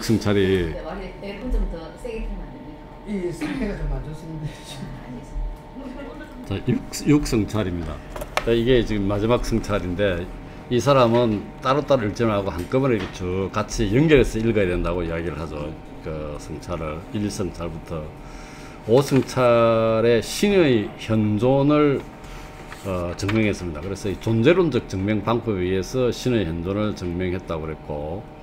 육성찰이 네, 말이 에어컨 좀 더 세게 틀면 안 됩니까? 이 상태가 좀 안 좋습니다. 자, 육성찰입니다. 자, 이게 지금 마지막 성찰인데 이 사람은 따로따로 읽지 말고 한꺼번에 이렇게 쭉 같이 연결해서 읽어야 된다고 이야기를 하죠. 그 성찰을 1성찰부터 5성찰의 신의 현존을 증명했습니다. 그래서 이 존재론적 증명 방법에 의해서 신의 현존을 증명했다고 그랬고,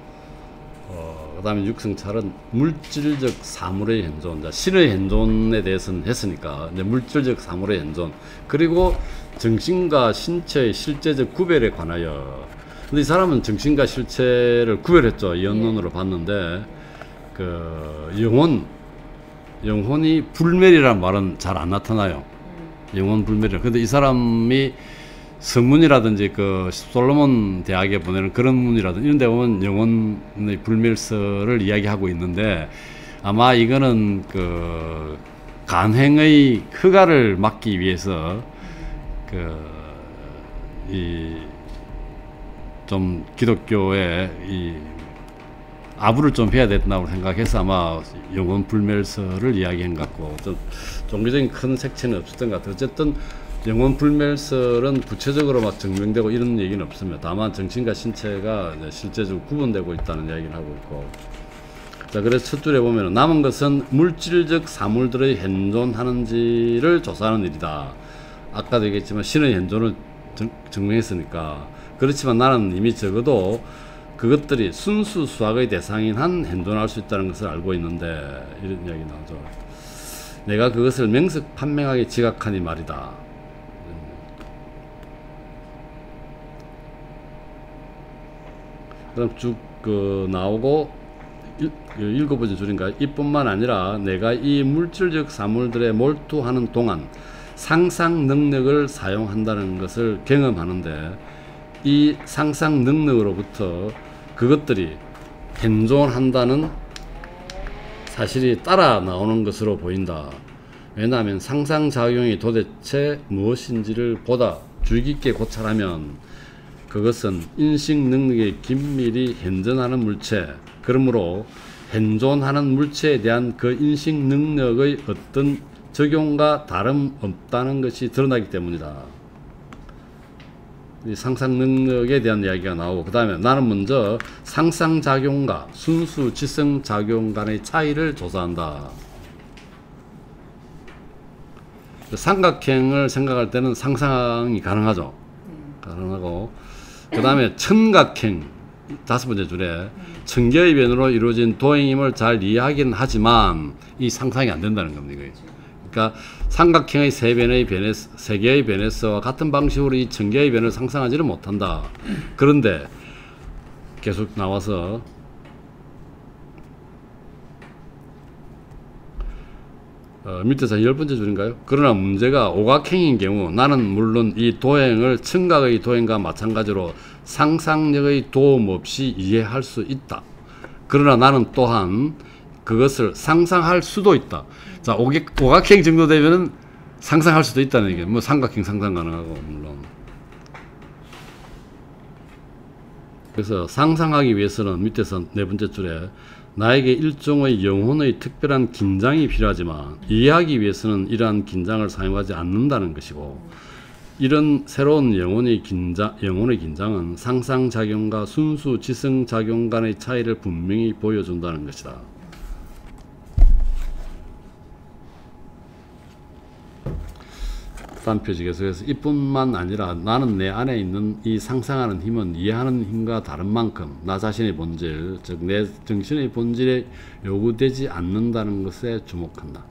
그 다음에 6성찰은 물질적 사물의 현존, 신의 현존에 대해서는 했으니까 이제 물질적 사물의 현존, 그리고 정신과 신체의 실제적 구별에 관하여. 근데 이 사람은 정신과 실체를 구별했죠. 이언론으로 봤는데 그 영혼이 불멸이라는 말은 잘 안 나타나요. 영혼 불멸이라. 근데 이 사람이 서문이라든지 그 솔로몬 대학에 보내는 그런 문이라든지 이런 데 보면 영혼의 불멸설을 이야기하고 있는데, 아마 이거는 그 간행의 허가를 막기 위해서 좀 기독교의 이 아부를 좀 해야 된다고 생각해서 아마 영혼 불멸설을 이야기한 것 같고, 좀 종교적인 큰 색채는 없었던 것 같아요. 어쨌든 영혼 불멸설은 구체적으로 막 증명되고 이런 얘기는 없습니다. 다만 정신과 신체가 실제적으로 구분되고 있다는 이야기를 하고 있고. 자, 그래서 첫 줄에 보면 남은 것은 물질적 사물들의 현존하는지를 조사하는 일이다. 아까도 얘기했지만 신의 현존을 증명했으니까. 그렇지만 나는 이미 적어도 그것들이 순수 수학의 대상인 한 현존할 수 있다는 것을 알고 있는데, 이런 이야기 나오죠. 내가 그것을 명석 판명하게 지각하니 말이다. 그럼 쭉 나오고 읽어보자 줄인가요? 이뿐만 아니라 내가 이 물질적 사물들에 몰두하는 동안 상상 능력을 사용한다는 것을 경험하는데, 이 상상 능력으로부터 그것들이 현존한다는 사실이 따라 나오는 것으로 보인다. 왜냐하면 상상작용이 도대체 무엇인지를 보다 주의 깊게 고찰하면 그것은 인식 능력에 긴밀히 현존하는 물체, 그러므로 현존하는 물체에 대한 그 인식 능력의 어떤 적용과 다름없다는 것이 드러나기 때문이다. 이 상상 능력에 대한 이야기가 나오고, 그 다음에 나는 먼저 상상작용과 순수 지성작용 간의 차이를 조사한다. 삼각형을 생각할 때는 상상이 가능하죠. 가능하고, 그 다음에 천각형, 5번째 줄에 천개의 변으로 이루어진 도형임을 잘 이해하기는 하지만 이 상상이 안 된다는 겁니다. 그러니까 삼각형의 세 개의 변에서 같은 방식으로 이 천개의 변을 상상하지는 못한다. 그런데 계속 나와서 밑에서 10번째 줄인가요? 그러나 문제가 오각형인 경우 나는 물론 이 도형을 청각의 도형과 마찬가지로 상상력의 도움 없이 이해할 수 있다. 그러나 나는 또한 그것을 상상할 수도 있다. 자, 오각형 정도 되면은 상상할 수도 있다는 얘기예요. 뭐 삼각형 상상 가능하고 물론. 그래서 상상하기 위해서는 밑에서 4번째 줄에 나에게 일종의 영혼의 특별한 긴장이 필요하지만 이해하기 위해서는 이러한 긴장을 사용하지 않는다는 것이고, 이런 새로운 영혼의 긴장은 상상작용과 순수 지성작용 간의 차이를 분명히 보여준다는 것이다. 다음 표지 계속해서 이뿐만 아니라 나는 내 안에 있는 이 상상하는 힘은 이해하는 힘과 다른 만큼 나 자신의 본질, 즉 내 정신의 본질에 요구되지 않는다는 것에 주목한다.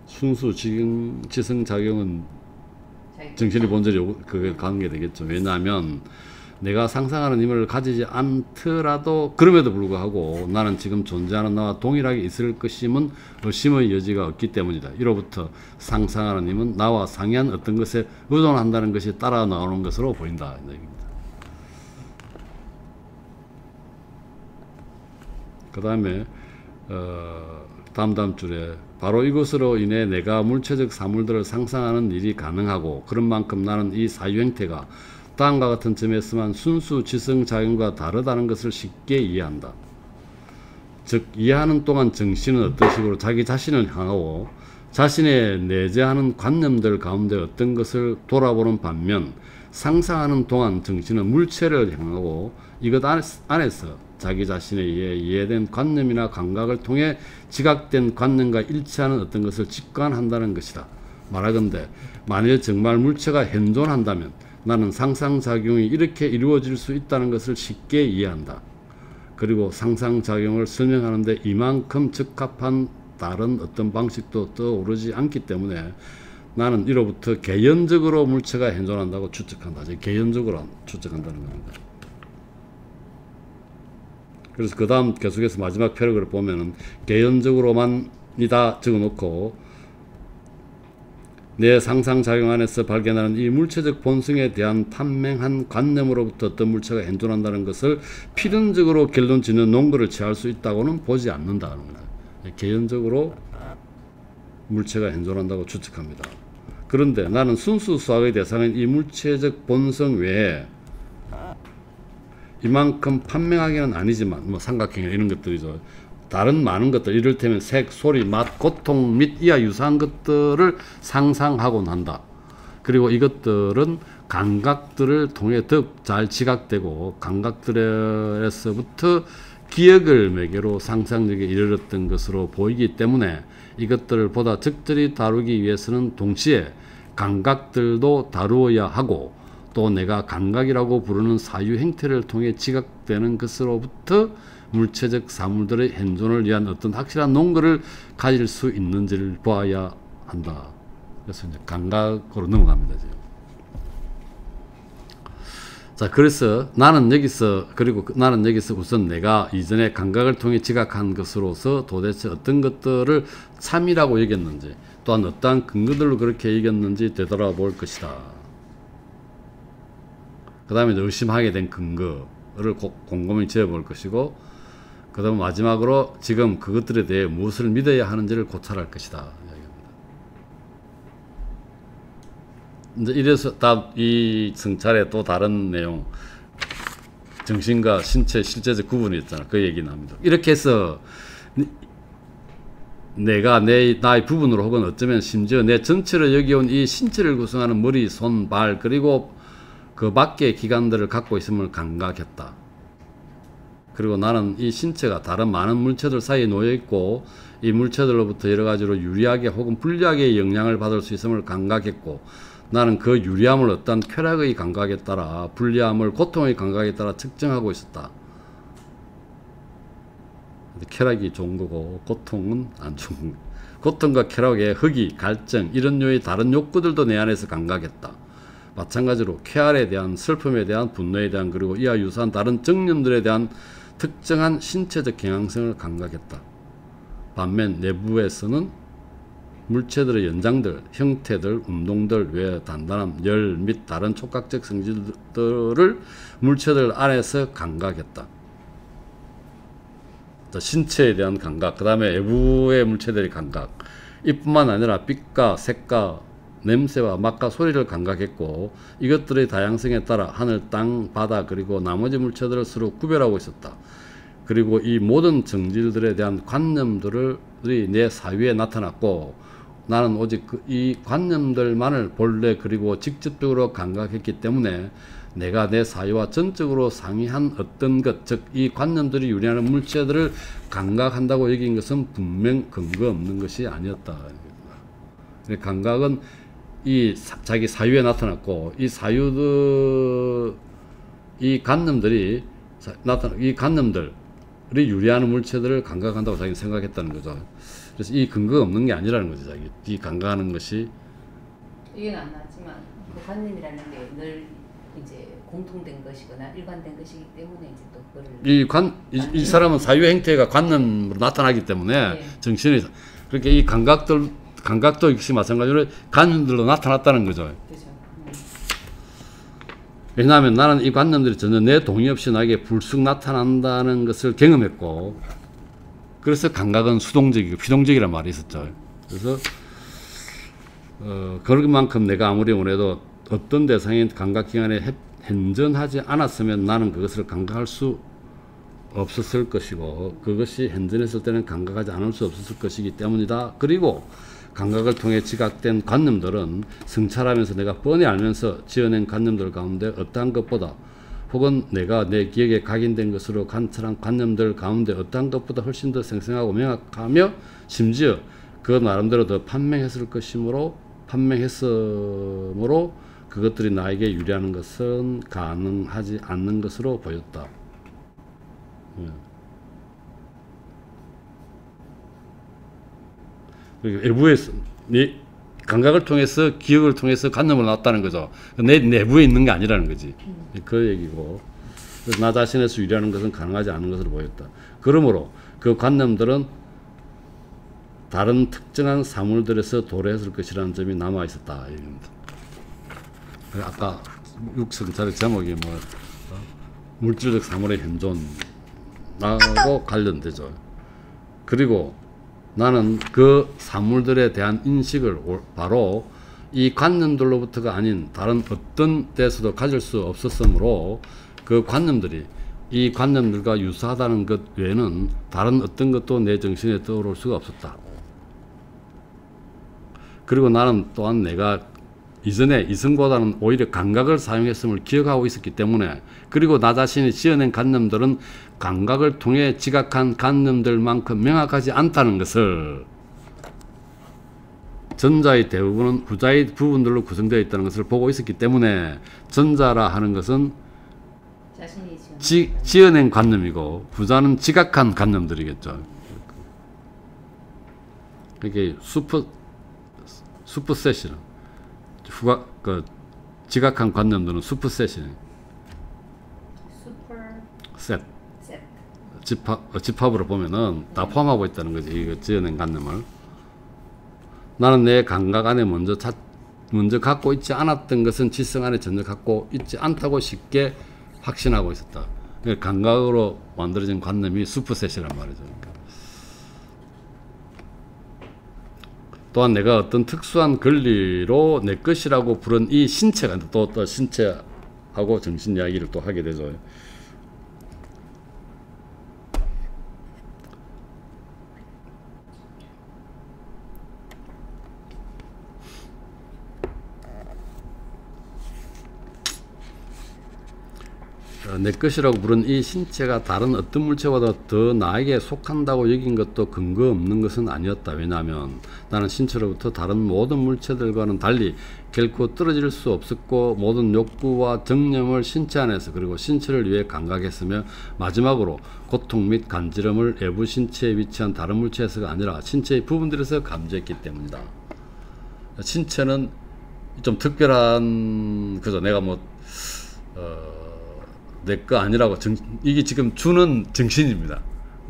순수 지성작용은 정신의 본질에 그게 가는 게 되겠죠. 왜냐하면 내가 상상하는 힘을 가지지 않더라도 그럼에도 불구하고 나는 지금 존재하는 나와 동일하게 있을 것임은 의심의 여지가 없기 때문이다. 이로부터 상상하는 힘은 나와 상이한 어떤 것에 의존한다는 것이 따라 나오는 것으로 보인다. 그 다음에 다음 줄에 바로 이것으로 인해 내가 물체적 사물들을 상상하는 일이 가능하고, 그런 만큼 나는 이 사유 형태가 다음과 같은 점에서만 순수 지성작용과 다르다는 것을 쉽게 이해한다. 즉 이해하는 동안 정신은 어떤 식으로 자기 자신을 향하고 자신의 내재하는 관념들 가운데 어떤 것을 돌아보는 반면 상상하는 동안 정신은 물체를 향하고 이것 안에서 자기 자신에 의해 이해된 관념이나 감각을 통해 지각된 관념과 일치하는 어떤 것을 직관한다는 것이다. 말하건대 만일 정말 물체가 현존한다면 나는 상상작용이 이렇게 이루어질 수 있다는 것을 쉽게 이해한다. 그리고 상상작용을 설명하는데 이만큼 적합한 다른 어떤 방식도 떠오르지 않기 때문에 나는 이로부터 개연적으로 물체가 현존한다고 추측한다. 개연적으로 추측한다는 겁니다. 그래서 그 다음 계속해서 마지막 패러그를 보면은 개연적으로만이다 적어놓고 내 상상작용 안에서 발견하는 이 물체적 본성에 대한 판명한 관념으로부터 어떤 물체가 현존한다는 것을 필연적으로 결론 짓는 논거를 취할 수 있다고는 보지 않는다는 겁니다. 개연적으로 물체가 현존한다고 추측합니다. 그런데 나는 순수 수학의 대상인 이 물체적 본성 외에 이만큼 판명하기는 아니지만 뭐 삼각형이나 이런 것들이죠. 다른 많은 것들 이를테면 색, 소리, 맛, 고통 및 이와 유사한 것들을 상상하곤 한다. 그리고 이것들은 감각들을 통해 더욱 잘 지각되고 감각들에서부터 기억을 매개로 상상력에 이르렀던 것으로 보이기 때문에 이것들을 보다 적절히 다루기 위해서는 동시에 감각들도 다루어야 하고 또 내가 감각이라고 부르는 사유 행태를 통해 지각되는 것으로부터 물체적 사물들의 현존을 위한 어떤 확실한 논거를 가질 수 있는지를 보아야 한다. 그래서 이제 감각으로 넘어갑니다. 지금. 자, 그래서 나는 여기서 우선 내가 이전에 감각을 통해 지각한 것으로서 도대체 어떤 것들을 참이라고 여겼는지 또한 어떠한 근거들로 그렇게 여겼는지 되돌아볼 것이다. 그 다음에 의심하게 된 근거를 곰곰이 지어볼 것이고 그 다음 마지막으로 지금 그것들에 대해 무엇을 믿어야 하는지를 고찰할 것이다. 이제 이래서 이 성찰의 또 다른 내용, 정신과 신체 실제적 구분이 있잖아. 그 얘기 나옵니다. 이렇게 해서 내가 나의 부분으로 혹은 어쩌면 심지어 내 전체를 여기온 이 신체를 구성하는 머리, 손, 발 그리고 그 밖의 기관들을 갖고 있음을 감각했다. 그리고 나는 이 신체가 다른 많은 물체들 사이에 놓여있고 이 물체들로부터 여러 가지로 유리하게 혹은 불리하게 영향을 받을 수 있음을 감각했고 나는 그 유리함을 어떤 쾌락의 감각에 따라 불리함을 고통의 감각에 따라 측정하고 있었다. 쾌락이 좋은 거고 고통은 안 좋은 거. 고통과 쾌락의 허기, 갈증 이런 류의 다른 욕구들도 내 안에서 감각했다. 마찬가지로 쾌활에 대한 슬픔에 대한 분노에 대한 그리고 이와 유사한 다른 정념들에 대한 특정한 신체적 경향성을 감각했다. 반면 내부에서는 물체들의 연장들, 형태들, 운동들 외에 단단함, 열 및 다른 촉각적 성질들을 물체들 안에서 감각했다. 신체에 대한 감각, 그 다음에 외부의 물체들의 감각, 이뿐만 아니라 빛과 색과 냄새와 맛과 소리를 감각했고 이것들의 다양성에 따라 하늘, 땅, 바다 그리고 나머지 물체들을 서로 구별하고 있었다. 그리고 이 모든 정질들에 대한 관념들이 내 사유에 나타났고 나는 오직 이 관념들만을 본래 그리고 직접적으로 감각했기 때문에 내가 내 사유와 전적으로 상이한 어떤 것, 즉 이 관념들이 유리하는 물체들을 감각한다고 여긴 것은 분명 근거 없는 것이 아니었다. 감각은 자기 사유에 나타났고 이 관념들이 이 관념들이 유리하는 물체들을 감각한다고 자기는 생각했다는 거죠. 그래서 이 근거가 없는 게 아니라는 거죠. 자기 이 감각하는 것이 이해는 안 나지만 그 관념이라는 게 늘 이제 공통된 것이거나 일관된 것이기 때문에 이제 또 그거를 이 사람은 사유 행태가 관념으로 나타나기 때문에 네. 정신이 그렇게 이 감각도 역시 마찬가지로 관념들로 나타났다는 거죠. 그렇죠. 왜냐하면 나는 이 관념들이 전혀 내 동의 없이 나에게 불쑥 나타난다는 것을 경험했고 그래서 감각은 수동적이고 피동적이라는 말이 있었죠. 그래서 그만큼 내가 아무리 원해도 어떤 대상인 감각기관에 현존하지 않았으면 나는 그것을 감각할 수 없었을 것이고 그것이 현존했을 때는 감각하지 않을 수 없었을 것이기 때문이다. 그리고 감각을 통해 지각된 관념들은 성찰하면서 내가 뻔히 알면서 지어낸 관념들 가운데 어떠한 것보다 혹은 내가 내 기억에 각인된 것으로 관찰한 관념들 가운데 어떠한 것보다 훨씬 더 생생하고 명확하며 심지어 그 나름대로 더 판명했으므로 그것들이 나에게 유리하는 것은 가능하지 않는 것으로 보였다. 외부에서 네 감각을 통해서 기억을 통해서 관념을 낳았다는 거죠. 내 내부에 있는 게 아니라는 거지. 그 얘기고 나 자신에서 유리하는 것은 가능하지 않은 것으로 보였다. 그러므로 그 관념들은 다른 특정한 사물들에서 도래했을 것이라는 점이 남아 있었다. 아까 육성찰의 제목이 뭐 물질적 사물의 현존하고 관련되죠. 그리고 나는 그 사물들에 대한 인식을 바로 이 관념들로부터가 아닌 다른 어떤 데서도 가질 수 없었으므로 그 관념들이 이 관념들과 유사하다는 것 외에는 다른 어떤 것도 내 정신에 떠오를 수가 없었다. 그리고 나는 또한 내가 이전에 이성보다는 오히려 감각을 사용했음을 기억하고 있었기 때문에 그리고 나 자신이 지어낸 관념들은 감각을 통해 지각한 관념들만큼 명확하지 않다는 것을 전자의 대부분은 후자의 부분들로 구성되어 있다는 것을 보고 있었기 때문에 전자라 하는 것은 지어낸 관념이고 후자는 지각한 관념들이겠죠. 이게 슈퍼셋이라 지각한 관념들은 슈퍼셋이네. 슈퍼셋. 집합으로 보면은 다 포함하고 있다는 거지. 이거 지어낸 관념을. 나는 내 감각 안에 먼저 갖고 있지 않았던 것은 지성 안에 전혀 갖고 있지 않다고 쉽게 확신하고 있었다. 그러니까 감각으로 만들어진 관념이 슈퍼셋이란 말이죠. 그러니까. 또한 내가 어떤 특수한 권리로 내 것이라고 부른 이 신체가 또 신체하고 정신 이야기를 또 하게 되죠. 내 것이라고 부른 이 신체가 다른 어떤 물체보다 더 나에게 속한다고 여긴 것도 근거 없는 것은 아니었다. 왜냐하면 나는 신체로부터 다른 모든 물체들과는 달리 결코 떨어질 수 없었고 모든 욕구와 정념을 신체 안에서 그리고 신체를 위해 감각했으며 마지막으로 고통 및 간지럼을 외부 신체에 위치한 다른 물체에서가 아니라 신체의 부분들에서 감지했기 때문이다. 신체는 좀 특별한 그죠. 내가 뭐 내 거 아니라고 이게 지금 주는 정신입니다.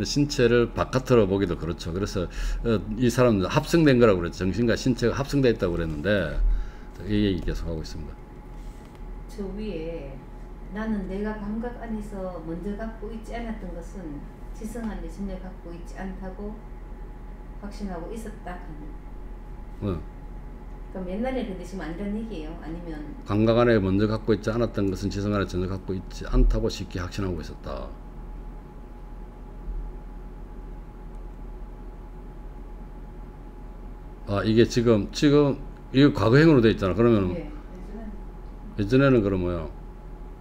신체를 바깥으로 보기도 그렇죠. 그래서 이 사람은 합성된 거라고 그랬죠. 정신과 신체가 합성되어 있다고 그랬는데 이 얘기 계속하고 있습니다. 저 위에 나는 내가 감각 안에서 먼저 갖고 있지 않았던 것은 지성 안에 전혀 갖고 있지 않다고 확신하고 있었다. 그럼 옛날에 근데 지금 아니란 얘기예요? 아니면 감각 안에 먼저 갖고 있지 않았던 것은 지성 안에 전혀 갖고 있지 않다고 쉽게 확신하고 있었다. 아 이게 지금 이거 과거형으로 되어 있잖아. 그러면 네, 예전에는 그럼 뭐야?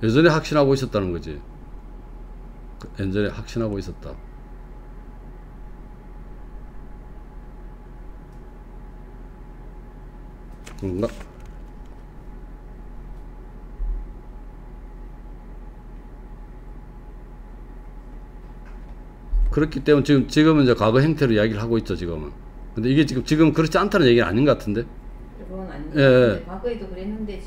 예전에 확신하고 있었다는 거지. 예전에 확신하고 있었다. 그런가? 그렇기 때문에 지금은 이제 과거 형태로 이야기를 하고 있죠, 지금은. 근데 이게 지금 그렇지 않다는 얘기는 아닌 것 같은데? 그건 아닌 것 예. 같은데 과거에도 그랬는데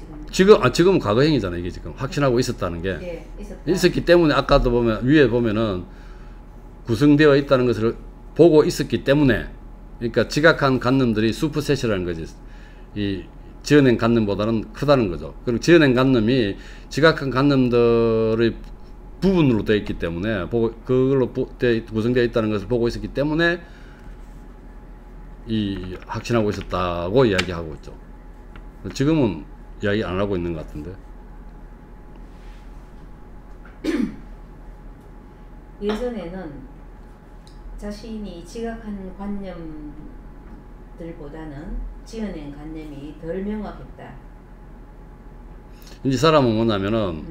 지금은 과거형이잖아, 이게 지금. 확신하고 있었다는 게. 네, 있었다. 있었기 때문에 아까도 보면, 위에 보면은 구성되어 있다는 것을 보고 있었기 때문에, 그러니까 지각한 관념들이 슈퍼셋이라는 거지. 이 지어낸 관념보다는 크다는 거죠. 그럼 지어낸 관념이 지각한 관념들의 부분으로 되어 있기 때문에 그걸로 구성되어 있다는 것을 보고 있었기 때문에 이 확신하고 있었다고 이야기하고 있죠. 지금은 이야기 안 하고 있는 것 같은데. 예전에는 자신이 지각한 관념들보다는 지어낸 관념이 덜 명확했다. 이 사람은 뭐냐면은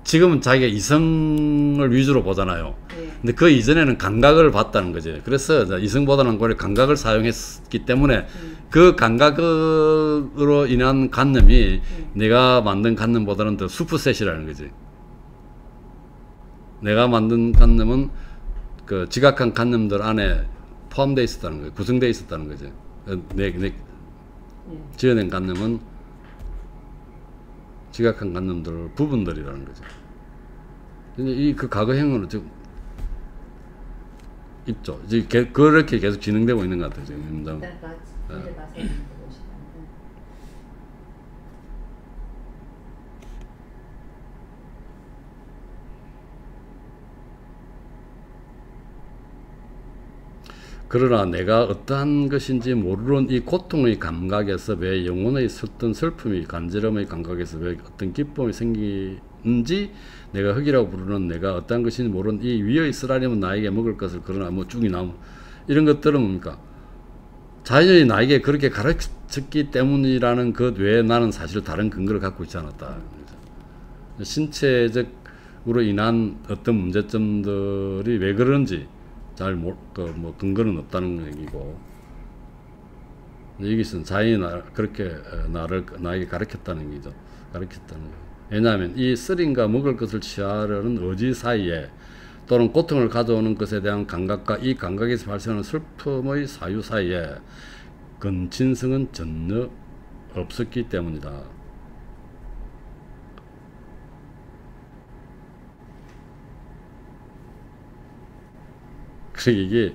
지금은 자기가 이성을 위주로 보잖아요. 네. 근데 그 이전에는 감각을 봤다는 거지. 그래서 이성보다는 오히려 감각을 사용했기 때문에 그 감각으로 인한 관념이 내가 만든 관념보다는 더 슈퍼셋이라는 거지. 내가 만든 관념은 그 지각한 관념들 안에 포함되어 있었다는 거지. 구성되어 있었다는 거지. 지어낸 관념은 지각한 관념들 부분들이라는 거죠. 근데 그 과거형으로 지금 있죠. 지금 그렇게 계속 진행되고 있는 것 같아요. 지금 임당. 그러나 내가 어떠한 것인지 모르는 이 고통의 감각에서 왜 영혼의 어떤 슬픔이 간절함의 감각에서 왜 어떤 기쁨이 생기는지 내가 흙이라고 부르는 내가 어떠한 것인지 모르는 이 위의 쓰라리면 나에게 먹을 것을 그러나 뭐 죽이 나무 이런 것들은 뭡니까? 자연이 나에게 그렇게 가르쳤기 때문이라는 것 외에 나는 사실 다른 근거를 갖고 있지 않았다. 신체적으로 인한 어떤 문제점들이 왜 그런지 잘 뭐 근거는 없다는 얘기고, 여기서는 자연이 그렇게 나에게 가르쳤다는 얘기죠. 가르쳤다는 거. 왜냐하면 이 쓰림과 먹을 것을 취하려는 의지 사이에 또는 고통을 가져오는 것에 대한 감각과 이 감각에서 발생하는 슬픔의 사유 사이에 근친성은 전혀 없었기 때문이다. 그래서 이게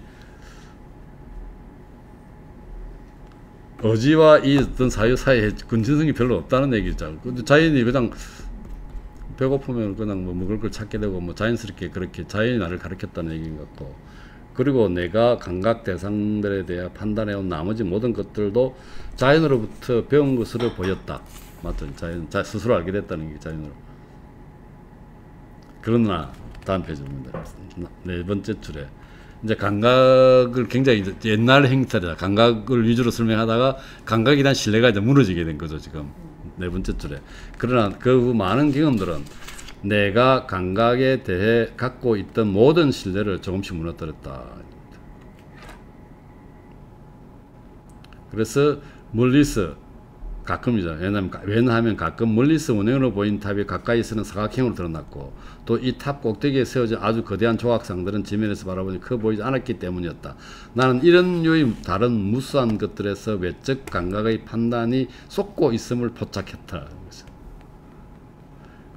의지와 이 어떤 사유 사이에 근친성이 별로 없다는 얘기죠. 근데 자연이 그냥 배고프면 그냥 뭐 먹을 걸 찾게 되고 뭐 자연스럽게 그렇게 자연이 나를 가르쳤다는 얘기인 것 같고, 그리고 내가 감각 대상들에 대해 판단해온 나머지 모든 것들도 자연으로부터 배운 것으로 보였다. 맞죠? 자연 스스로 알게 됐다는 게 자연으로. 그러나 다음 페이지입니다. 네 번째 줄에 이제 감각을 굉장히 옛날 행태다. 감각을 위주로 설명하다가 감각에 대한 신뢰가 이제 무너지게 된 거죠, 지금. 네 번째 줄에. 그러나 그 후 많은 경험들은 내가 감각에 대해 갖고 있던 모든 신뢰를 조금씩 무너뜨렸다. 그래서 멀리서 가끔이죠. 왜냐하면 가끔 멀리서 원형으로 보인 탑이 가까이서는 사각형으로 드러났고, 또 이 탑 꼭대기에 세워진 아주 거대한 조각상들은 지면에서 바라보니 커 보이지 않았기 때문이었다. 나는 이런 류의 다른 무수한 것들에서 외적 감각의 판단이 쏟고 있음을 포착했다.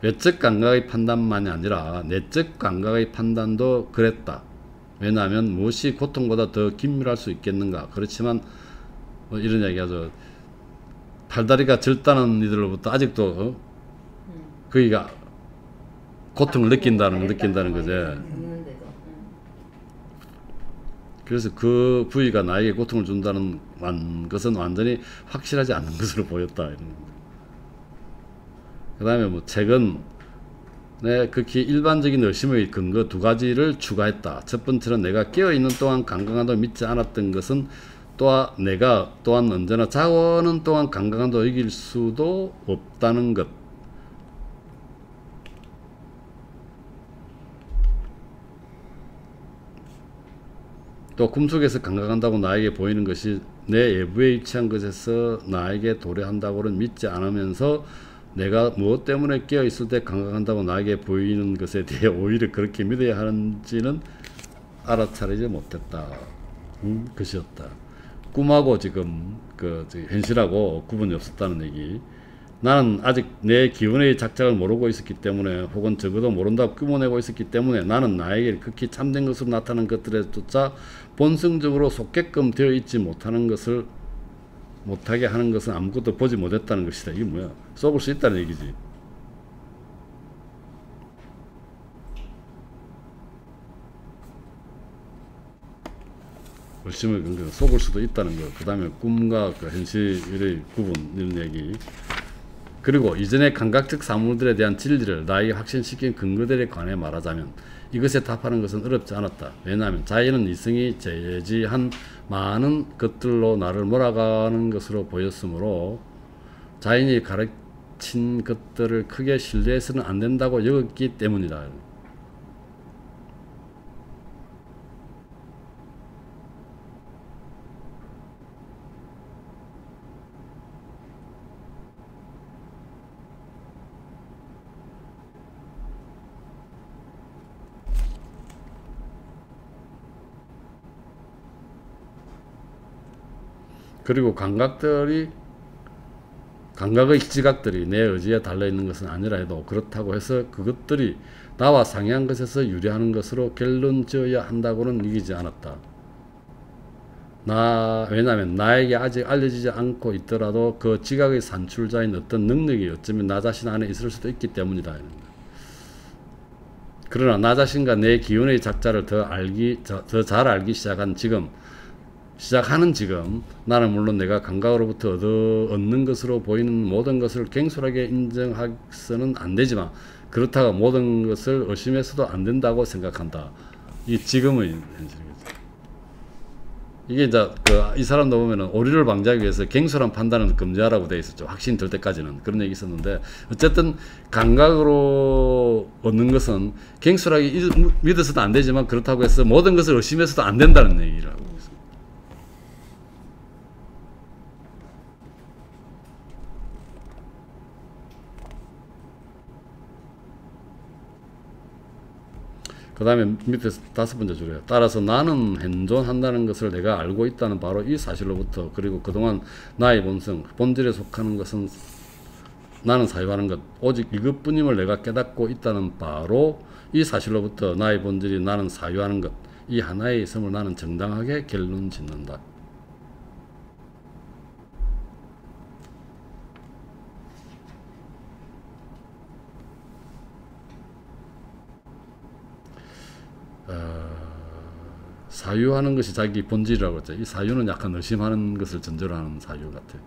외적 감각의 판단만이 아니라 내적 감각의 판단도 그랬다. 왜냐하면 무엇이 고통보다 더 긴밀할 수 있겠는가. 그렇지만 뭐 이런 이야기하죠. 팔다리가 절단한 이들로부터 아직도 거기가 고통을 느낀다는 거죠. 그래서 그 부위가 나에게 고통을 준다는 것은 완전히 확실하지 않은 것으로 보였다. 그 다음에 뭐 책은 극히 일반적인 의심의 근거 두 가지를 추가했다. 첫 번째는 내가 깨어있는 동안 강강한다고 믿지 않았던 것은 내가 또한 언제나 자원은 또한 강강한다고 여길 수도 없다는 것. 또 꿈속에서 감각한다고 나에게 보이는 것이 내 외부에 위치한 것에서 나에게 도래한다고는 믿지 않으면서 내가 무엇 때문에 깨어있을 때 감각한다고 나에게 보이는 것에 대해 오히려 그렇게 믿어야 하는지는 알아차리지 못했다. 것이었다. 꿈하고 지금 현실하고 구분이 없었다는 얘기. 나는 아직 내 기운의 작작을 모르고 있었기 때문에, 혹은 적어도 모른다고 꾸며내고 있었기 때문에 나는 나에게 극히 참된 것으로 나타나는 것들에조차 본성적으로 속게끔 되어 있지 못하게 하는 것은 아무것도 보지 못했다는 것이다. 이게 뭐야? 속을 수 있다는 얘기지. 의심을 근거 속을 수도 있다는 거. 그 다음에 꿈과 그 현실의 구분 이런 얘기. 그리고 이전의 감각적 사물들에 대한 진리를 나에게 확신시킨 근거들에 관해 말하자면 이것에 답하는 것은 어렵지 않았다. 왜냐하면 자연은 이성이 제지한 많은 것들로 나를 몰아가는 것으로 보였으므로 자연이 가르친 것들을 크게 신뢰해서는 안 된다고 여겼기 때문이다. 그리고 감각의 지각들이 내 의지에 달려있는 것은 아니라 해도 그렇다고 해서 그것들이 나와 상이한 것에서 유리하는 것으로 결론 지어야 한다고는 이기지 않았다. 왜냐하면 나에게 아직 알려지지 않고 있더라도 그 지각의 산출자인 어떤 능력이 어쩌면 나 자신 안에 있을 수도 있기 때문이다. 그러나 나 자신과 내 기운의 작자를 더 잘 알기 시작하는 지금 나는 물론 내가 감각으로부터 얻는 것으로 보이는 모든 것을 갱솔하게 인정해서는 안 되지만 그렇다고 모든 것을 의심해서도 안 된다고 생각한다. 이 지금의 현실이죠. 이게 이제 이 사람도 보면은 오류를 방지하기 위해서 갱솔한 판단을 금지하라고 되어 있었죠. 확신이 들 때까지는 그런 얘기 있었는데 어쨌든 감각으로 얻는 것은 갱솔하게 믿어서도 안 되지만 그렇다고 해서 모든 것을 의심해서도 안 된다는 얘기를 하고 있습니다. 그 다음에 밑에 5번째 줄이에요. 따라서 나는 현존한다는 것을 내가 알고 있다는 바로 이 사실로부터 그리고 그동안 나의 본질에 속하는 것은 나는 사유하는 것 오직 이것뿐임을 내가 깨닫고 있다는 바로 이 사실로부터 나의 본질이 나는 사유하는 것 이 하나에 있음을 나는 정당하게 결론 짓는다. 사유하는 것이 자기 본질이라고 했죠. 이 사유는 약간 의심하는 것을 전제로 하는 사유 같아요.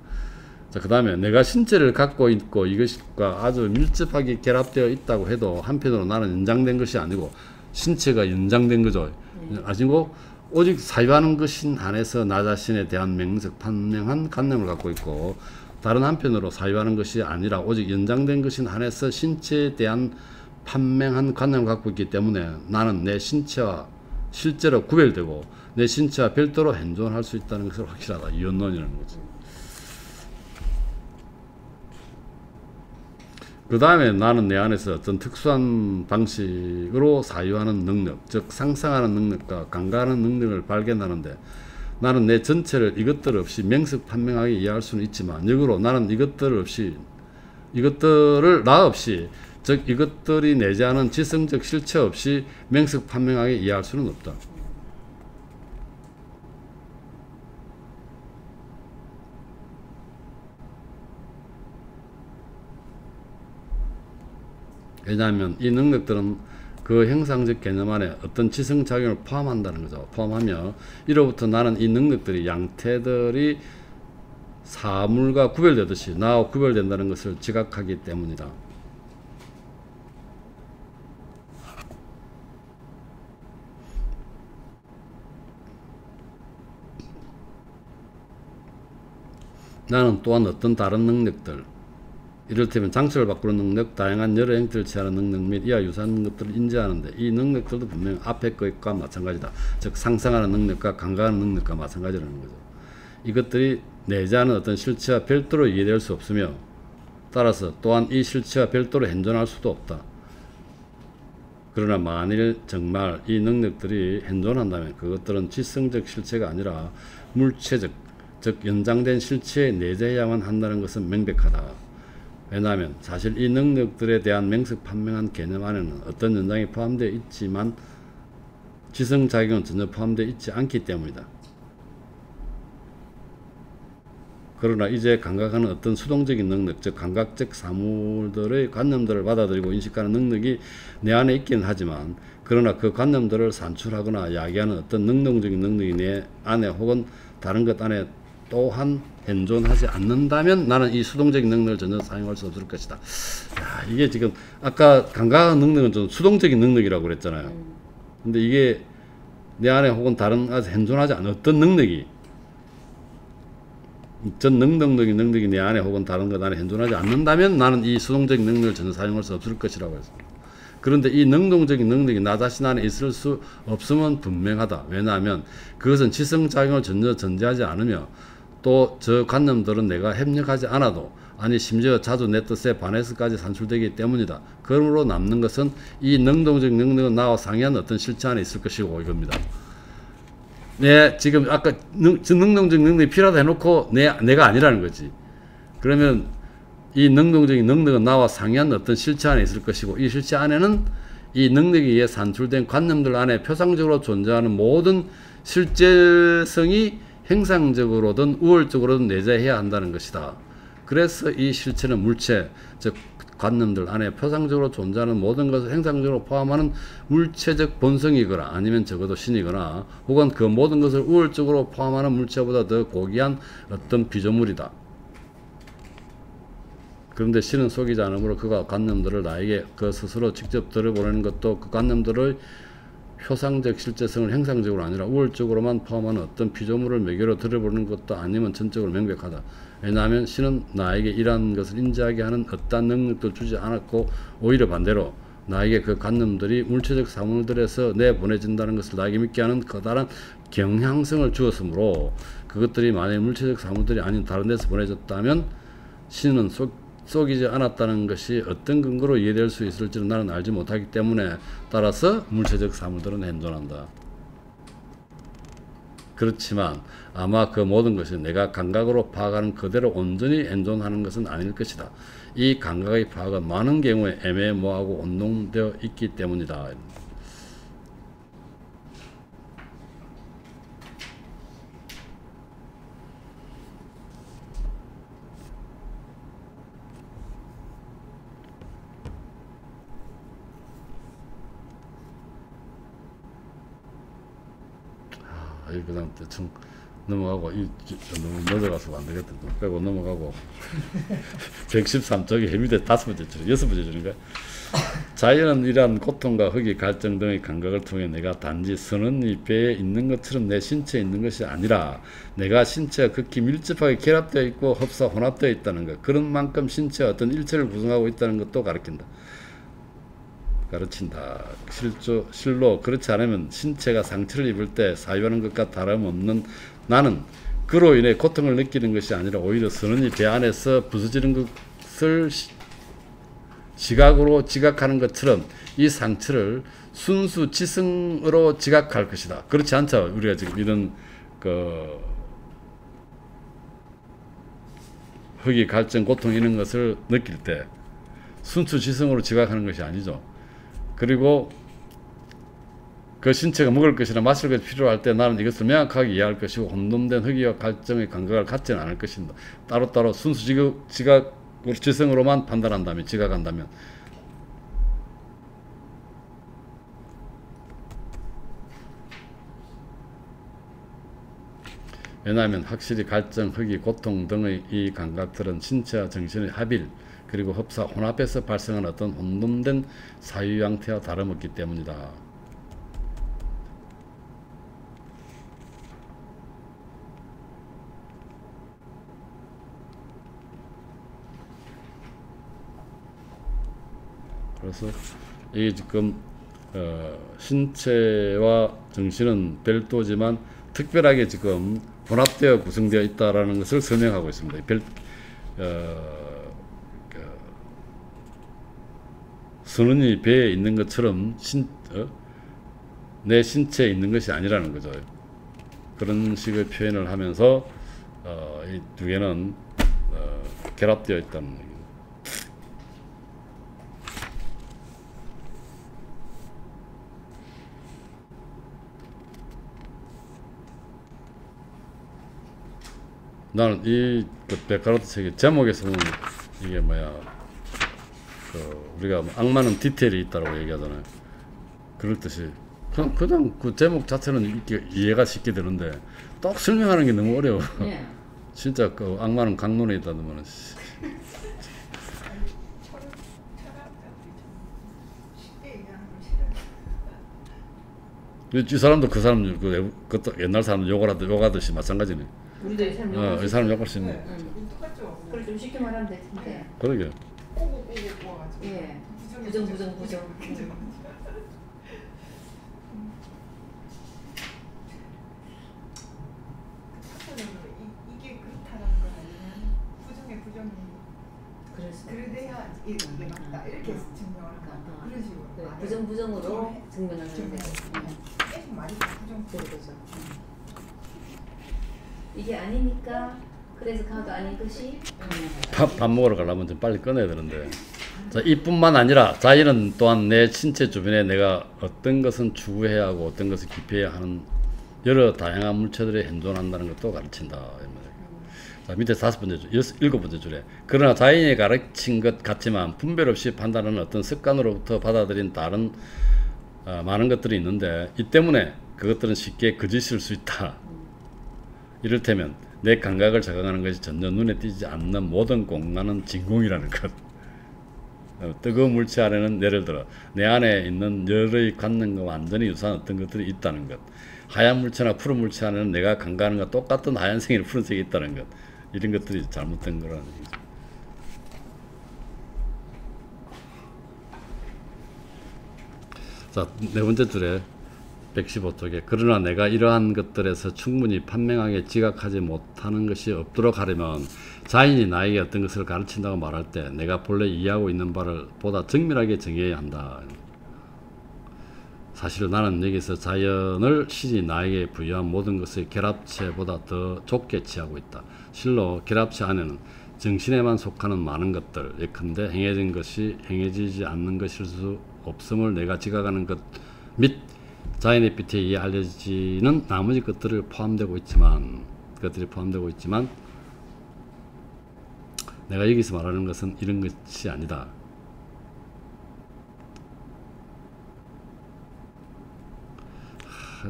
자, 그 다음에 내가 신체를 갖고 있고 이것과 아주 밀접하게 결합되어 있다고 해도 한편으로 나는 연장된 것이 아니고 신체가 연장된 거죠. 아니고 오직 사유하는 것인 안에서 나 자신에 대한 명석 판명한 관념을 갖고 있고 다른 한편으로 사유하는 것이 아니라 오직 연장된 것인 안에서 신체에 대한 판명한 관념을 갖고 있기 때문에 나는 내 신체와 실제로 구별되고 내 신체와 별도로 현존할 수 있다는 것을 확실하다. 이원론이라는 거지. 그 다음에 나는 내 안에서 어떤 특수한 방식으로 사유하는 능력, 즉 상상하는 능력과 감각하는 능력을 발견하는데 나는 내 전체를 이것들 없이 명석 판명하게 이해할 수는 있지만 역으로 나는 이것들을 나 없이 즉 이것들이 내재하는 지성적 실체 없이 명석 판명하게 이해할 수는 없다. 왜냐하면 이 능력들은 그 형상적 개념 안에 어떤 지성작용을 포함한다는 거죠. 포함하며 이로부터 나는 이 능력들이 양태들이 사물과 구별되듯이 나와 구별된다는 것을 지각하기 때문이다. 나는 또한 어떤 다른 능력들 이를테면 장소를 바꾸는 능력, 다양한 여러 형태를 취하는 능력 및 이와 유사한 것들을 인지하는데 이 능력들도 분명 앞에 것과 마찬가지다. 즉 상상하는 능력과 감각하는 능력과 마찬가지라는 거죠. 이것들이 내재하는 어떤 실체와 별도로 이해될 수 없으며 따라서 또한 이 실체와 별도로 현존할 수도 없다. 그러나 만일 정말 이 능력들이 현존한다면 그것들은 지성적 실체가 아니라 물체적, 즉 연장된 실체에 내재해야만 한다는 것은 명백하다. 왜냐하면 사실 이 능력들에 대한 명석 판명한 개념 안에는 어떤 연장이 포함되어 있지만 지성작용은 전혀 포함되어 있지 않기 때문이다. 그러나 이제 감각하는 어떤 수동적인 능력, 즉 감각적 사물들의 관념들을 받아들이고 인식하는 능력이 내 안에 있긴 하지만 그러나 그 관념들을 산출하거나 야기하는 어떤 능동적인 능력이 내 안에 혹은 다른 것 안에 또한 현존하지 않는다면 나는 이 수동적인 능력을 전혀 사용할 수 없을 것이다. 야, 이게 지금 아까 감각 능력은 좀 수동적인 능력이라고 그랬잖아요. 근데 이게 내 안에 혹은 다른 아직 현존하지 않은 어떤 능력이 전 능동적인 능력이 내 안에 혹은 다른 것 안에 현존하지 않는다면 나는 이 수동적인 능력을 전혀 사용할 수 없을 것이라고 했습니다. 그런데 이 능동적인 능력이 나 자신 안에 있을 수 없음은 분명하다. 왜냐하면 그것은 지성작용을 전혀 전제하지 않으며 또 저 관념들은 내가 협력하지 않아도 아니 심지어 자주 내 뜻에 반해서까지 산출되기 때문이다. 그러므로 남는 것은 이 능동적인 능력은 나와 상이한 어떤 실체 안에 있을 것이고 이겁니다. 네, 지금 아까 능동적인 능력이 필요하다 해놓고 내가 아니라는 거지. 그러면 이 능동적인 능력은 나와 상이한 어떤 실체 안에 있을 것이고 이 실체 안에는 이 능력에 의해 산출된 관념들 안에 표상적으로 존재하는 모든 실제성이 행상적으로든 우월적으로든 내재해야 한다는 것이다. 그래서 이 실체는 물체, 즉 관념들 안에 표상적으로 존재하는 모든 것을 행상적으로 포함하는 물체적 본성이거나 아니면 적어도 신이거나 혹은 그 모든 것을 우월적으로 포함하는 물체보다 더 고귀한 어떤 피조물이다. 그런데 신은 속이지 않으므로 그가 관념들을 나에게 그 스스로 직접 들어보내는 것도 그 관념들의 표상적 실제성을 행상적으로 아니라 우월적으로만 포함하는 어떤 피조물을 매개로 들어보는 것도 아니면 전적으로 명백하다. 왜냐하면 신은 나에게 이러한 것을 인지하게 하는 어떠한 능력도 주지 않았고 오히려 반대로 나에게 그 관념들이 물체적 사물들에서 내보내진다는 것을 나에게 믿게 하는 커다란 경향성을 주었으므로 그것들이 만약 물체적 사물들이 아닌 다른 데서 보내졌다면 신은 속이지 않았다는 것이 어떤 근거로 이해될 수 있을지는 나는 알지 못하기 때문에 따라서 물체적 사물들은 현존한다. 그렇지만 아마 그 모든 것이 내가 감각으로 파악하는 그대로 온전히 현존하는 것은 아닐 것이다. 이 감각의 파악은 많은 경우에 애매모호하고 혼동되어 있기 때문이다. 그다음 대충 넘어가고 너무 늦어가서 안 되겠다. 빼고 넘어가고 113쪽에 해미대 5번째 줄, 6번째 줄인가? 자연은 이러한 고통과 흑이 갈증 등의 감각을 통해 내가 단지 서는 이 배에 있는 것처럼 내 신체에 있는 것이 아니라 내가 신체와 극히 밀접하게 결합되어 있고 흡사 혼합되어 있다는 것, 그런 만큼 신체와 어떤 일체를 구성하고 있다는 것도 가르친다. 실로 그렇지 않으면 신체가 상처를 입을 때 사유하는 것과 다름없는 나는 그로 인해 고통을 느끼는 것이 아니라 오히려 선원이 배 안에서 부서지는 것을 시각으로 지각하는 것처럼 이 상처를 순수 지성으로 지각할 것이다. 그렇지 않죠? 우리가 지금 이런 흑이 갈증 고통 이런 것을 느낄 때 순수 지성으로 지각하는 것이 아니죠. 그리고 그 신체가 먹을 것이나 마실 것이 필요할 때 나는 이것을 명확하게 이해할 것이고 혼돈된 흑이와 갈증의 감각을 갖지는 않을 것인다. 따로따로 순수 지성으로만 판단한다면, 지각한다면. 왜냐하면 확실히 갈증, 흑이, 고통 등의 이 감각들은 신체와 정신의 합일 그리고 흡사, 혼합에서 발생한 어떤 혼돈된 사유 형태와 다름없기 때문이다. 그래서 이게 지금 신체와 정신은 별도지만 특별하게 지금 혼합되어 구성되어 있다라는 것을 설명하고 있습니다. 선원이 배에 있는 것처럼 내 신체에 있는 것이 아니라는 거죠. 그런 식의 표현을 하면서 이 두 개는 결합되어 있다는 얘기입니다. 나는 이 데카르트 책의 제목에서 보면 이게 우리가 악마는 디테일이 있다고 얘기하잖아요. 그럴 듯이 그냥 그 제목 자체는 이해가 쉽게 되는데 딱 설명하는 게 너무 어려워. 네. 진짜 그 악마는 강론에 있다더만. 이 사람도 그 사람 그 옛날 사람 욕하듯이 마찬가지네. 우리도 이 사람 욕할 이 사람 욕할 수 있네. 똑같죠. 그래 좀 쉽게 말하면 될 텐데. 그러게. 꼬고 꼬아가지고. 예. 부정. 이게 그렇다라는 걸 알면 부정이 그래서 그래야 이게 맞다 이렇게 증명을 한다. 그런 식으로. 네, 부정으로 증명하는 데 계속 말이 부정. 그거죠. 이게 아니니까 그래서 가도 아닌 것이 밥 먹으러 가려면 좀 빨리 꺼내야 되는데. 자, 이뿐만 아니라 자연은 또한 내 신체 주변에 내가 어떤 것은 추구해야 하고 어떤 것을 기피해야 하는 여러 다양한 물체들이 현존한다는 것도 가르친다. 자, 밑에 5번째 줄, 7번째 줄에 그러나 자연이 가르친 것 같지만 분별 없이 판단하는 어떤 습관으로부터 받아들인 다른 많은 것들이 있는데 이 때문에 그것들은 쉽게 거짓일 수 있다. 이를테면 내 감각을 자극하는 것이 전혀 눈에 띄지 않는 모든 공간은 진공이라는 것. 뜨거운 물체 안에는 예를 들어 내 안에 있는 열의 갖는 것과 완전히 유사한 어떤 것들이 있다는 것. 하얀 물체나 푸른 물체 안에는 내가 감각하는 것과 똑같은 하얀색이나 푸른색이 있다는 것. 이런 것들이 잘못된 거라는 얘기죠. 자, 4번째 줄에 115쪽에 그러나 내가 이러한 것들에서 충분히 판명하게 지각하지 못하는 것이 없도록 하려면 자인이 나에게 어떤 것을 가르친다고 말할 때 내가 본래 이해하고 있는 바를 보다 정밀하게 정해야 한다. 사실 나는 여기서 자연을 신이 나에게 부여한 모든 것의 결합체보다 더 좁게 취하고 있다. 실로 결합체 안에는 정신에만 속하는 많은 것들, 예컨대 행해진 것이 행해지지 않는 것일 수 없음을 내가 지각하는 것 및 자연의 빛에 의해 알려지는 나머지 것들이 포함되고 있지만 내가 여기서 말하는 것은 이런 것이 아니다.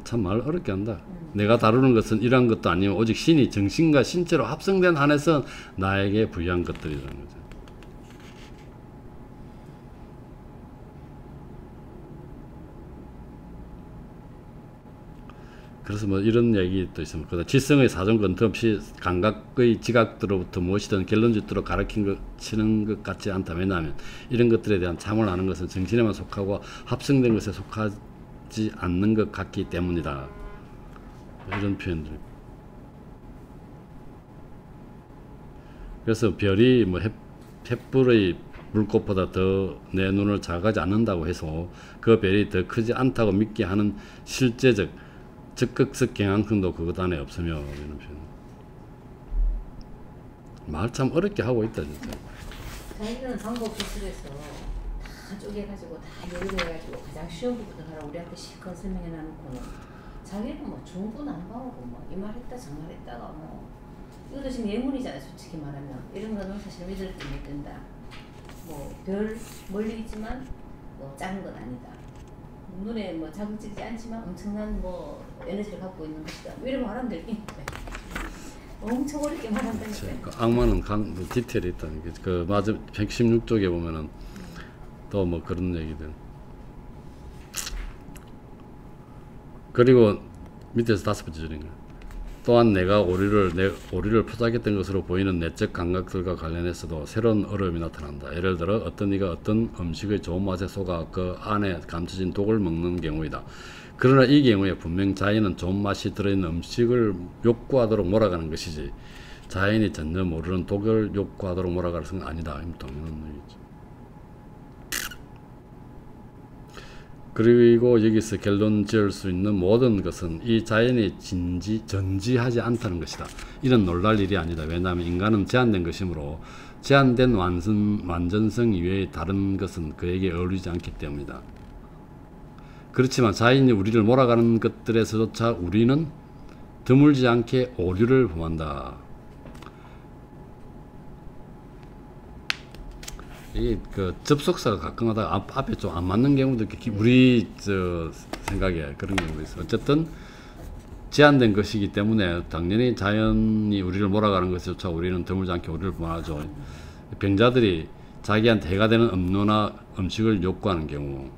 참 말 어렵게 한다. 내가 다루는 것은 이러한 것도 아니면 오직 신이 정신과 신체로 합성된 한에서 나에게 부여한 것들이라는 거죠. 그래서 뭐 이런 얘기도 있습니다. 지성의 사전 검토 없이 감각의 지각들로부터 무엇이든 결론짓도록 가르치는 것 같지 않다. 왜냐하면 이런 것들에 대한 참을 아는 것은 정신에만 속하고 합성된 것에 속하지 않는 것 같기 때문이다. 이런 표현들. 그래서 별이 뭐 횃불의 물꽃보다 더 내 눈을 자극하지 않는다고 해서 그 별이 더 크지 않다고 믿게 하는 실제적 적극적 경향성도 그것 안에 없으며 이런 표현. 말 참 어렵게 하고 있다 진짜. 자기는 방법 기술에서 다 쪼개가지고 다 요리해가지고 가장 쉬운 부분을 하라 우리한테 실컷 설명해 놔놓고는 자기는 뭐 중분 안 봐오고 뭐 이 말했다 저 말했다가 뭐 이것도 지금 예문이잖아요. 솔직히 말하면 이런 거는 사실 믿을 게 못 된다. 뭐 별 멀리 있지만 뭐 작은 건 아니다. 눈에 뭐 자극적이지 않지만 엄청난 뭐 에너지를 갖고 있는 것이다. 이런 말하면 될 게 있는데 엄청 어렵게 말한다니까. 그 악마는 디테일이 있다는 게 그 맞아 116쪽에 보면은 또 뭐 그런 얘기들. 그리고 밑에서 5번째 줄인가. 또한 내가 오리를 포착했던 것으로 보이는 내적 감각들과 관련해서도 새로운 어려움이 나타난다. 예를 들어 어떤 이가 어떤 음식의 좋은 맛에 속아 그 안에 감춰진 독을 먹는 경우이다. 그러나 이 경우에 분명 자인은 좋은 맛이 들어있는 음식을 욕구하도록 몰아가는 것이지 자인이 전혀 모르는 독을 욕구하도록 몰아갈 것은 아니다. 당연한 얘기죠. 그리고 여기서 결론 지을 수 있는 모든 것은 이 자연이 전지하지 않다는 것이다. 이런 놀랄 일이 아니다. 왜냐하면 인간은 제한된 것이므로 제한된 완전성 이외의 다른 것은 그에게 어울리지 않기 때문이다. 그렇지만 자연이 우리를 몰아가는 것들에서조차 우리는 드물지 않게 오류를 범한다. 이 그 접속사가 가끔가다 앞에 좀 안 맞는 경우도 우리 저 생각에 그런 경우도 있어. 어쨌든 제한된 것이기 때문에 당연히 자연이 우리를 몰아가는 것조차 우리는 드물지 않게 우리를 몰아죠. 병자들이 자기한테 해가 되는 음료나 음식을 욕구하는 경우.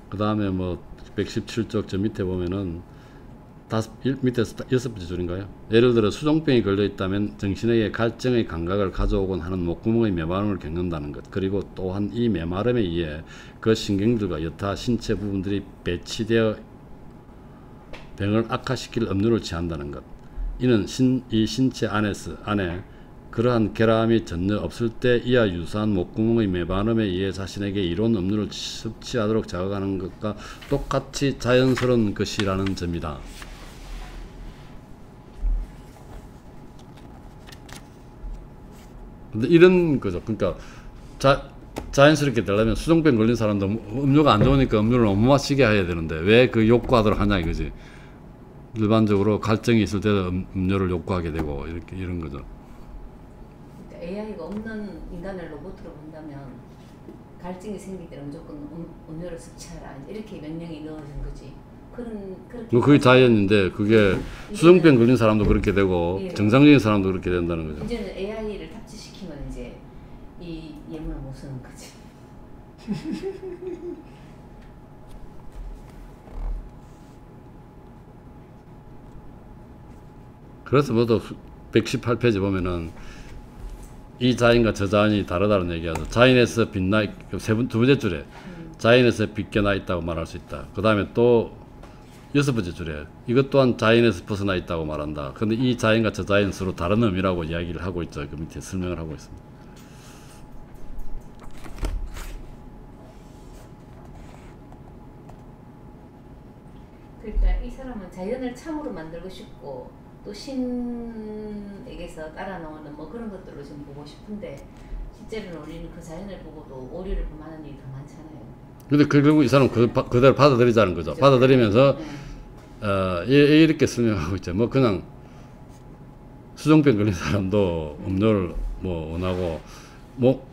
그 다음에 뭐 117쪽 저 밑에 보면은 밑에 6번째 줄인가요? 예를 들어 수종병이 걸려 있다면 정신에게 갈증의 감각을 가져오곤 하는 목구멍의 메마름을 겪는다는 것, 그리고 또한 이 메마름에 의해 그 신경들과 여타 신체 부분들이 배치되어 병을 악화시킬 음료를 취한다는 것. 이는 이 신체 안에 그러한 결함이 전혀 없을 때 이와 유사한 목구멍의 메마름에 의해 자신에게 이로운 음료를 섭취하도록 자극하는 것과 똑같이 자연스러운 것이라는 점이다. 근데 이런 거죠. 그러니까 자연스럽게 되려면 수종병 걸린 사람도 음료가 안 좋으니까 음료를 너무 마시게 해야 되는데 왜 그 욕구하도록 하냐 이거지. 일반적으로 갈증이 있을 때도 음료를 욕구하게 되고 이렇게 이런 거죠. AI가 없는 인간을 로봇으로 본다면 갈증이 생길 때는 무조건 음료를 섭취하라 이렇게 명령이 넣어진 거지. 그게 자연인데 그게 수종병 걸린 사람도 그렇게 되고 예. 정상적인 사람도 그렇게 된다는 거죠. 이제는 AI를 탑재시키면 이제 이 예문을 못 쓰는 거지. 그래서 모두 118페이지 보면은 이 자인과 저 자인이 다르다는 얘기하죠. 자인에서 빛나 두 번째 줄에 자인에서 빛겨나 있다고 말할 수 있다. 그 다음에 또 6번째 줄에 이것 또한 자인에서 벗어나 있다고 말한다. 근데 이 자인과 저 자인은 서로 다른 의미라고 이야기를 하고 있죠. 그 밑에 설명을 하고 있습니다. 그러니까 이 사람은 자연을 참으로 만들고 싶고 또 신에게서 따라 나오는 뭐 그런 것들로 좀 보고 싶은데 실제로는 우리는 그 자연을 보고도 오류를 범하는 일이 더 많잖아요. 근데 결국 이 사람은 그대로 받아들이자는 거죠. 그렇죠? 받아들이면서 이렇게 설명하고 있죠. 뭐 그냥 수종병 걸린 사람도 음료를 뭐 원하고 목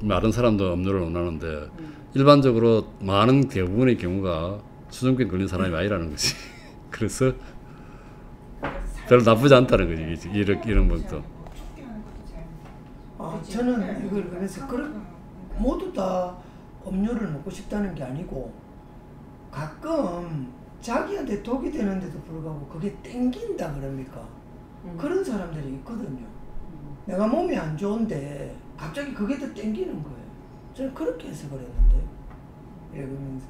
마른 사람도 음료를 원하는데 일반적으로 많은 대부분의 경우가 수종병 걸린 사람이 아니라는 거지. 그래서 별로 나쁘지 않다는 거지. 이런 것도. 저는 이걸 그래서 모두 다 음료를 먹고 싶다는 게 아니고 가끔 자기한테 독이 되는데도 불구하고 그게 땡긴다 그럽니까? 그런 사람들이 있거든요. 내가 몸이 안 좋은데 갑자기 그게 더 땡기는 거예요. 저는 그렇게 해서 그랬는데 읽으면서.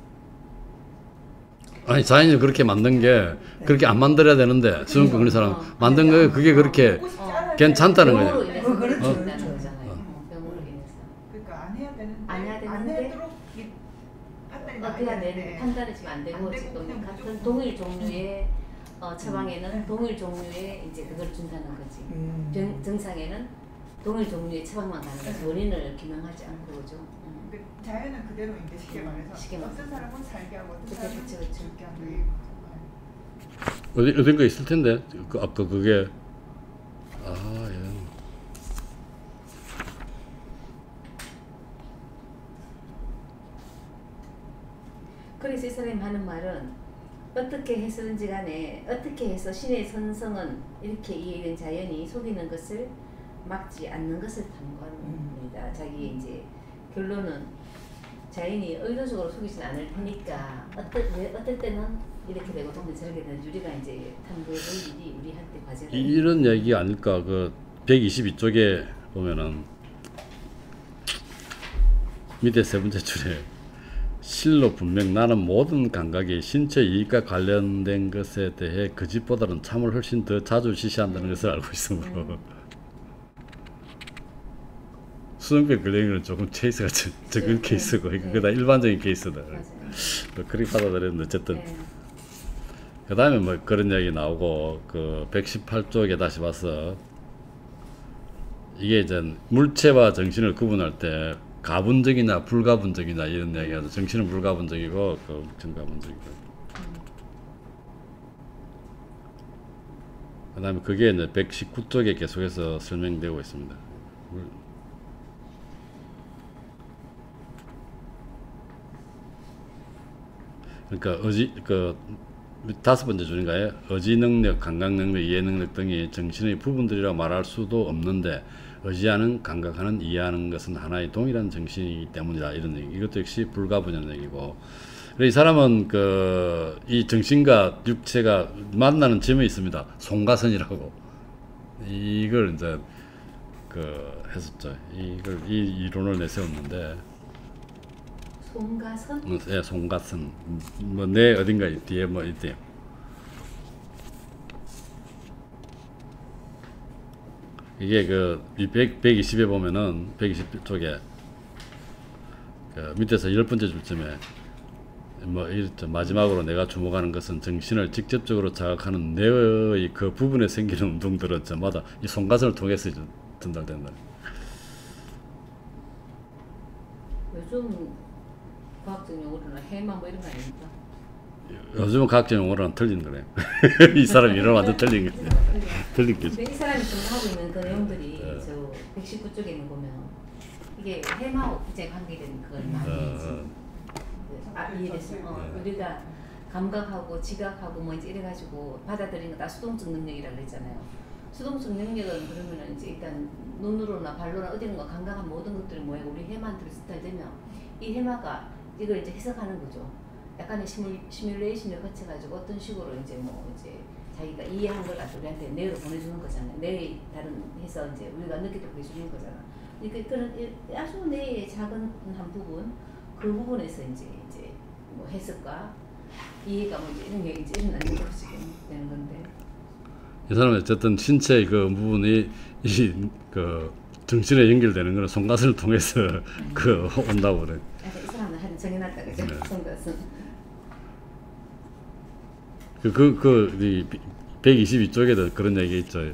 아니 자연이 그렇게 만든 게 그렇게 안 만들어야 되는데 수종병 걸린 사람 만든 거에 그게 그렇게 괜찮다는 거예요. 그렇죠. 안 해야 되는데 판단이 지금 안 되고 지금 같은 동일 종류의 처방에는 동일 종류의 이제 그걸 준다는 거지. 증상에는 동일 종류의 처방만 가는 거지. 원인을 규명하지 않고 그죠. 자연은 그대로 이제 쉽게 말해서 어떤 사람은 살게 하고 어떤 사람은 죽게 하고. 어딘가 있을 텐데 아까 그게 예. 그래서 이 사람이 하는 말은 어떻게 해서든지 간에 어떻게 해서 신의 선성은 이렇게 이해된 자연이 속이는 것을 막지 않는 것을 탐구합니다. 자기 이제 결론은 자연이 의도적으로 속이진 않을 테니까 어떨 때는 이렇게 되고 또 저렇게 되는 우리가 이제 탐구해볼 일이 우리한테 과제가 이런 얘기 아닐까. 그 122쪽에 보면은 밑에 세 번째 줄에 실로 분명 나는 모든 감각이 신체 이익과 관련된 것에 대해 거짓보다는 참을 훨씬 더 자주 지시한다는 것을 알고 있으므로 수능병 걸린 건 조금 케이스가 적은 케이스고 이거 다 일반적인 케이스다. 그렇게 받아들였는데 어쨌든 그 다음에 뭐 그런 이야기 나오고 그 118쪽에 다시 봐서 이게 이제 물체와 정신을 구분할 때 가분적이나 불가분적이나 이런 이야기하죠. 정신은 불가분적이고 그 정가분적이고. 그 다음에 그게 이제 119쪽에 계속해서 설명되고 있습니다. 그러니까 다섯 번째 줄인가요? 의지 능력, 감각 능력, 이해 능력 등이 정신의 부분들이라고 말할 수도 없는데 의지하는, 감각하는, 이해하는 것은 하나의 동일한 정신이기 때문이다. 이런 얘기. 이것도 역시 불가분의 얘기고. 이 사람은 이 정신과 육체가 만나는 점이 있습니다. 송가선이라고. 이걸 이제 했었죠. 이 이론을 내세웠는데. 송가선? 예, 송가선. 내 어딘가 뒤에 있대요. 이게 120에 보면은 120쪽에 밑에서 10번째 줄쯤에 마지막으로 내가 주목하는 것은 정신을 직접적으로 자극하는 뇌의 그 부분에 생기는 운동들은 저마다 이 송가선을 통해서 전달된다. 요즘 과학적 용어로는 해마 뭐 이런 거 아닙니까? 요즘은 과학적 용어랑 틀린 거네. 이 사람 이런 완전 틀린 게 틀린 게. 근데 이 사람이 지금 하고 있는 그 내용들이 저 119쪽에 있는 거면 이게 해마하고 굉장히 관계된 그걸 많이 이해됐어. 우리가 감각하고 지각하고 뭐 이제 이래가지고 받아들이는 거 다 수동적 능력이라고 그랬잖아요. 수동적 능력은 그러면은 이제 일단 눈으로나 발로나 어디론가 감각한 모든 것들이 뭐예요? 우리 해마한테로 스타일되면 이 해마가 이걸 이제 해석하는 거죠. 약간의 시뮬레이션을 거쳐가지고 어떤 식으로 이제 자기가 이해한 걸 갖다 우리한테 뇌로 보내주는 거잖아요. 뇌에 다른 해서 이제 우리가 느끼도록 해주는 거잖아. 그러니까 그런 아주 뇌의 작은 한 부분, 그 부분에서 이제 뭐 해석과 이해가 뭐 이런 게 이제 일어나는 거로 되는 건데. 이 사람은 어쨌든 신체의 그 부분이 정신에 연결되는 거는 송가선을 통해서 온다고 그래. 이 사람은 한 정해놨다 그죠? 네. 송가선. 122쪽에도 그런 얘기 있죠.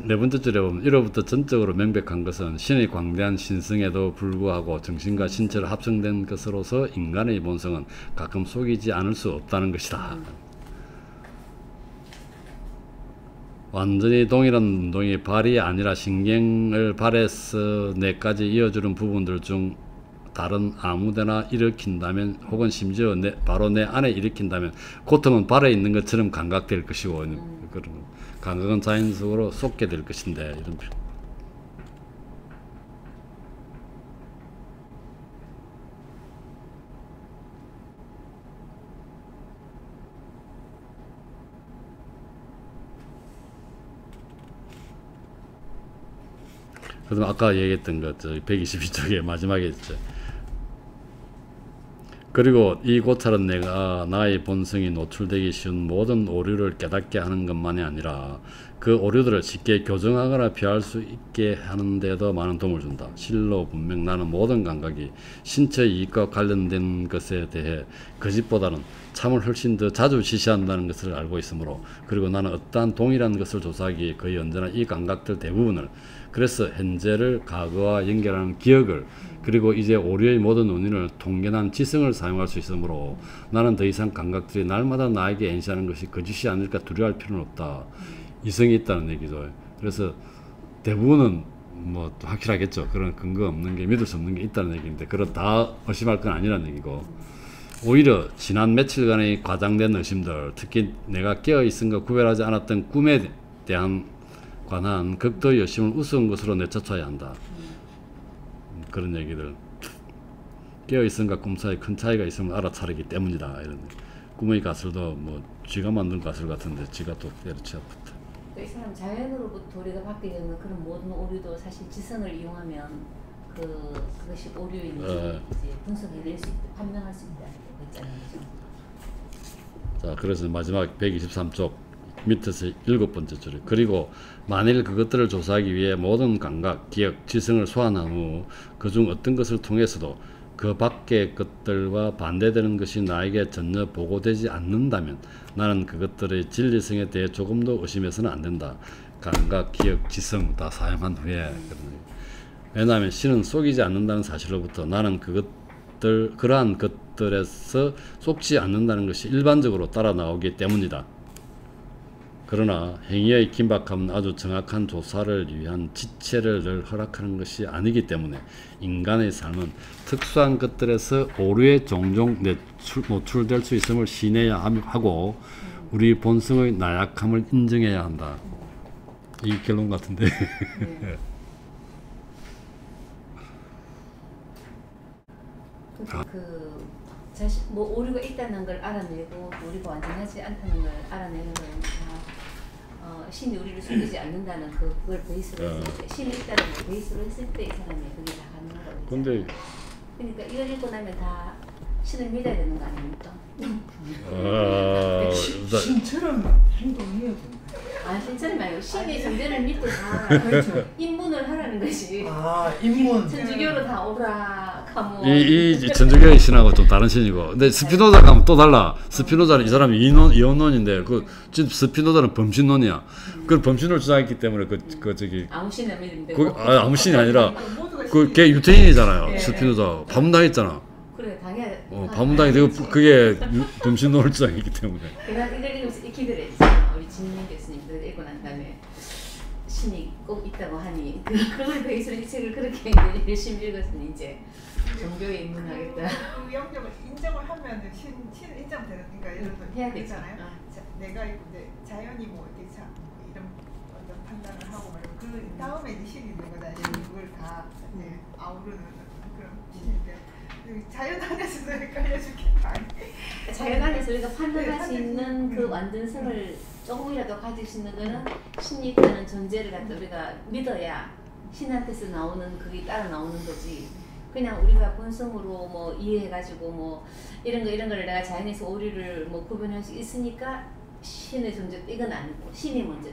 네 번째 줄에 보면 이로부터 전적으로 명백한 것은 신의 광대한 신성에도 불구하고 정신과 신체를 합성된 것으로서 인간의 본성은 가끔 속이지 않을 수 없다는 것이다. 완전히 동일한 운동이 발이 아니라 신경을 발에서 뇌까지 이어주는 부분들 중 다른 아무데나 일으킨다면 혹은 심지어 바로 내 안에 일으킨다면 고통은 발에 있는 것처럼 감각될 것이고 그런 감각은 자연적으로 쏟게 될 것인데 이런 표현. 그다음 아까 얘기했던 것 122쪽에 마지막에 있죠. 그리고 이 고찰은 내가 나의 본성이 노출되기 쉬운 모든 오류를 깨닫게 하는 것만이 아니라 그 오류들을 쉽게 교정하거나 피할 수 있게 하는 데도 많은 도움을 준다. 실로 분명 나는 모든 감각이 신체 이익과 관련된 것에 대해 거짓보다는 참을 훨씬 더 자주 지시한다는 것을 알고 있으므로, 그리고 나는 어떠한 동일한 것을 조사하기에 거의 언제나 이 감각들 대부분을, 그래서 현재를 과거와 연결하는 기억을, 그리고 이제 오류의 모든 원인을 통견한 지성을 사용할 수 있으므로 나는 더 이상 감각들이 날마다 나에게 en시하는 것이 거짓이 아닐까 두려워할 필요는 없다. 이성이 있다는 얘기죠. 그래서 대부분은 뭐 확실하겠죠. 그런 근거 없는 게, 믿을 수 없는 게 있다는 얘기인데, 그런 다 의심할 건 아니라는 얘기고, 오히려 지난 며칠간의 과장된 의심들, 특히 내가 깨어있음과 구별하지 않았던 꿈에 관한 극도의 의심을 우스운 것으로 내쫓아야 한다. 그런 얘기들. 깨어있음과 꿈 사이에 큰 차이가 있음을 알아차리기 때문이다. 이런 꿈의 가설도 뭐 쥐가 만든 가설 같은데 쥐가 또 때려치웠다. 이 사람 자연으로부터 우리가 받게 되는 그런 모든 오류도 사실 지성을 이용하면 그것이 오류인지 이제 분석해낼 수 있다, 판명할 수 있다. 있잖아요. 자, 그래서 마지막 123쪽 밑에서 7번째 줄에, 그리고 만일 그것들을 조사하기 위해 모든 감각, 기억, 지성을 소환한 후 그중 어떤 것을 통해서도 그 밖의 것들과 반대되는 것이 나에게 전혀 보고되지 않는다면 나는 그것들의 진리성에 대해 조금도 의심해서는 안 된다. 감각, 기억, 지성 다 사용한 후에. 왜냐하면 신은 속이지 않는다는 사실로부터 나는 그러한 것들에서 속지 않는다는 것이 일반적으로 따라 나오기 때문이다. 그러나 행위의 긴박함은 아주 정확한 조사를 위한 지체를 늘 허락하는 것이 아니기 때문에 인간의 삶은 특수한 것들에서 오류에 종종 노출될 수 있음을 신해야 하고 우리 본성의 나약함을 인정해야 한다. 이 결론 같은데. 네. 자신 뭐 오류가 있다는 걸 알아내고 우리가 완전하지 않다는 걸 알아내는 건 신이 우리를 숨기지 않는다는 그걸 베이스로 했을 때, 신이 있다는 걸 베이스로 했을 때 이 사람이 그게 다 가능한 거거든요. 근데 그러니까 이걸 읽고 나면 다 신을 믿어야 되는 거 아닙니까? 신처럼 행동해야 된다. 신처럼 말고 신의 존재를 믿고 다 그렇죠. 입문을 하라는 것이. 입문. 천주교로 다 오라 하면 이 천주교의 신하고 좀 다른 신이고, 근데 스피노자 가면 또 달라. 스피노자는 이 사람이 이원론인데 지금 스피노자는 범신론이야. 그 범신을 주장했기 때문에 저기 아무 신을 안 믿는데. 아무 신이 아니라 걔 유태인이잖아요. 스피노자 반문당했잖아. 그래 당연히. 반문당이 되고 그게 범신론을 주장했기 때문에. 내가 이걸 읽으면서 익히더래. 우리 진민 교수님 그걸 읽고 난 다음에 신이 꼭 있다고 하니 그걸 베이스로 이 책을 그렇게 열심히 읽었으니 이제 종교에 입문하겠다. 그 영역을 인정을 하면 신 인정되는, 그러니까 예를 들어 해야 되잖아요. 되잖아요. 내가 이제 자연이 뭐 이렇게 이런 어떤 판단을 하고 말이고 그 다음에 이제 신이 있는 거잖아요. 그걸 다 이제 아우르는 그런 신인데 자연 안에서도 헷갈려 죽겠다. 자연 안에서 우리가 판단할 네, 수 있는 그 완전성을 조금이라도 가질 수 있는 거는 신이 있다는 존재를 갖다 우리가 믿어야 신한테서 나오는 그게 따라 나오는 거지. 그냥 우리가 본성으로 뭐 이해해가지고 뭐 이런 거를 내가 자연에서 오류를 뭐 구분할 수 있으니까 신의 존재 이건 아니고 신이 먼저